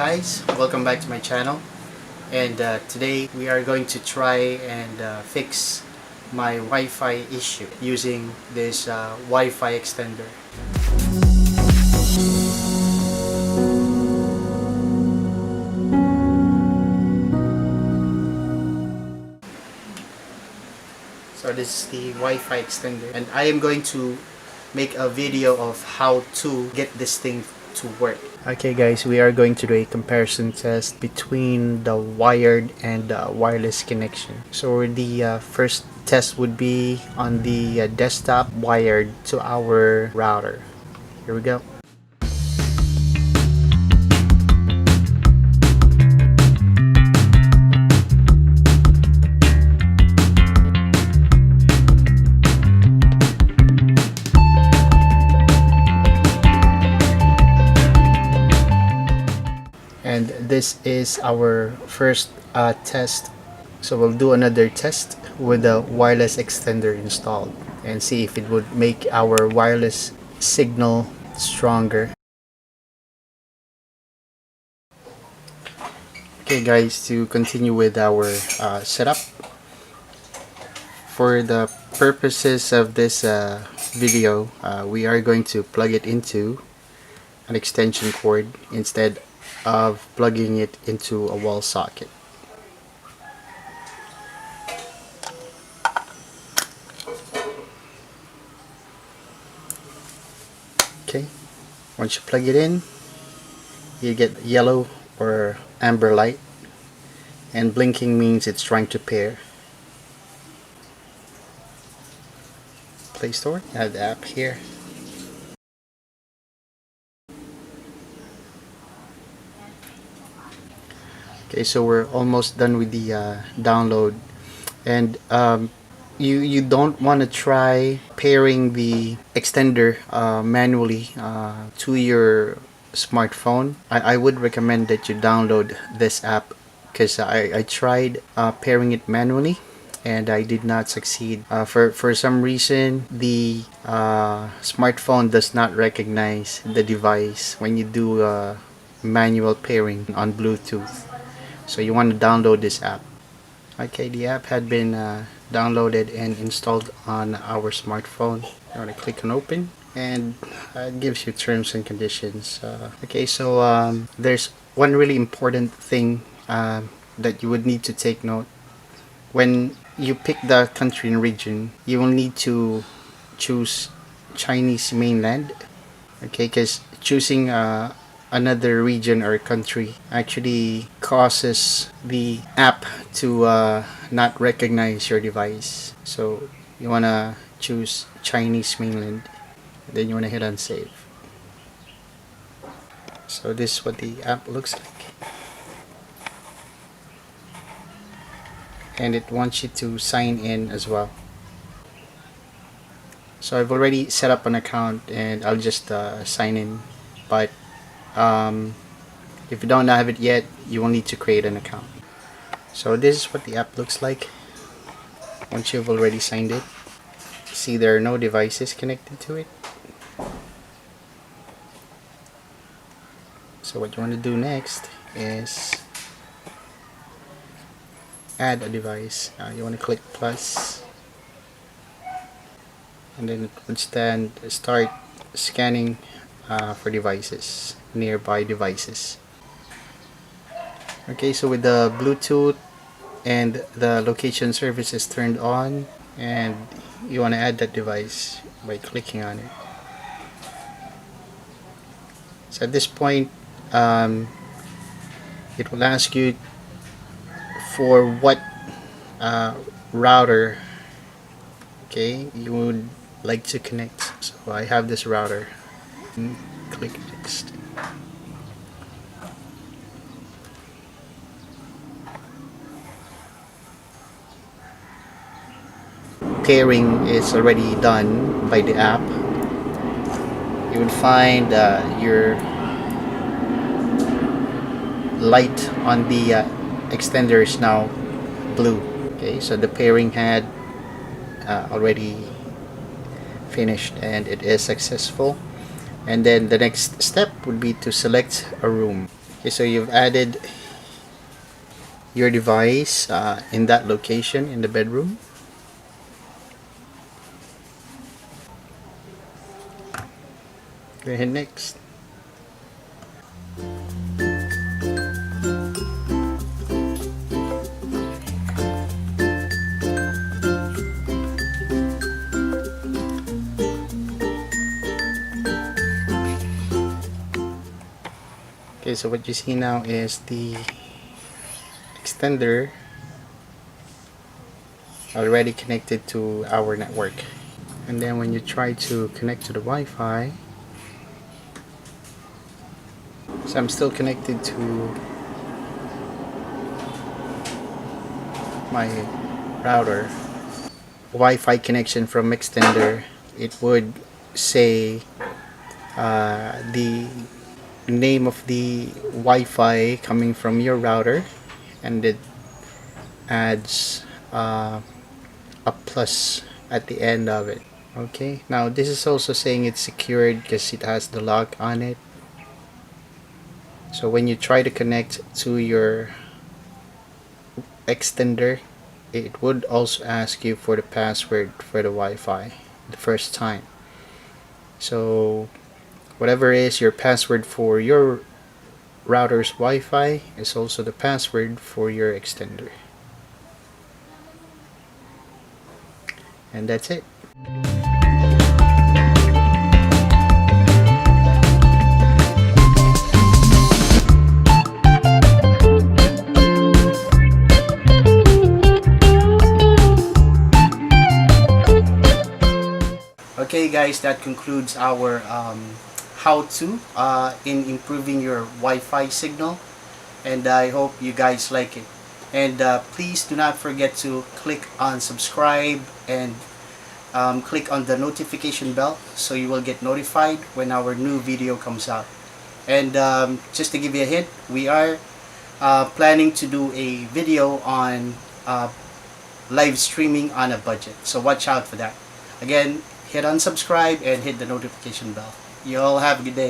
guys, welcome back to my channel, and today we are going to try and fix my Wi-Fi issue using this Wi-Fi extender. So this is the Wi-Fi extender, and I am going to make a video of how to get this thing to work. Okay guys, we are going to do a comparison test between the wired and wireless connection. So the first test would be on the desktop wired to our router. Here we go. And this is our first test. So we'll do another test with the wireless extender installed and see if it would make our wireless signal stronger. Okay guys, to continue with our setup, for the purposes of this video, we are going to plug it into an extension cord instead of plugging it into a wall socket. Okay, once you plug it in, you get yellow or amber light, and blinking means it's trying to pair. Play Store, add the app here. Okay, so we're almost done with the download, and you don't want to try pairing the extender manually to your smartphone. I would recommend that you download this app, because I tried pairing it manually and I did not succeed. For some reason, the smartphone does not recognize the device when you do manual pairing on Bluetooth. So you want to download this app. Okay, the app had been downloaded and installed on our smartphone. You want to click on open, and it gives you terms and conditions. Okay, so there's one really important thing that you would need to take note. When you pick the country and region, you will need to choose Chinese mainland. Okay, because choosing another region or country actually causes the app to not recognize your device. So you want to choose Chinese mainland, then you want to hit on save. So this is what the app looks like, and it wants you to sign in as well. So I've already set up an account and I'll just sign in, but if you don't have it yet, you will need to create an account. So this is what the app looks like once you've already signed it. See, there are no devices connected to it. So what you want to do next is add a device. You want to click plus, and then it would start scanning for devices, nearby devices. Okay, so with the Bluetooth and the location services turned on, and you want to add that device by clicking on it. So at this point, it will ask you for what router, okay, you would like to connect. So I have this router. Click next. Pairing is already done by the app. You will find your light on the extender is now blue. Okay, so the pairing had already finished and it is successful. And then the next step would be to select a room. Okay, so you've added your device in that location in the bedroom. Go ahead next. Okay, so what you see now is the extender already connected to our network. And then when you try to connect to the Wi-Fi, so I'm still connected to my router. Wi-Fi connection from extender, it would say the name of the Wi-Fi coming from your router, and it adds a plus at the end of it. Okay, now this is also saying it's secured because it has the lock on it. So when you try to connect to your extender, it would also ask you for the password for the Wi-Fi the first time. So whatever is your password for your router's Wi-Fi is also the password for your extender. And that's it. Okay guys, that concludes our how-to in improving your Wi-Fi signal, and I hope you guys like it. And please do not forget to click on subscribe and click on the notification bell so you will get notified when our new video comes out. And just to give you a hint, we are planning to do a video on live streaming on a budget, so watch out for that. Again, hit on subscribe and hit the notification bell. You all have a good day.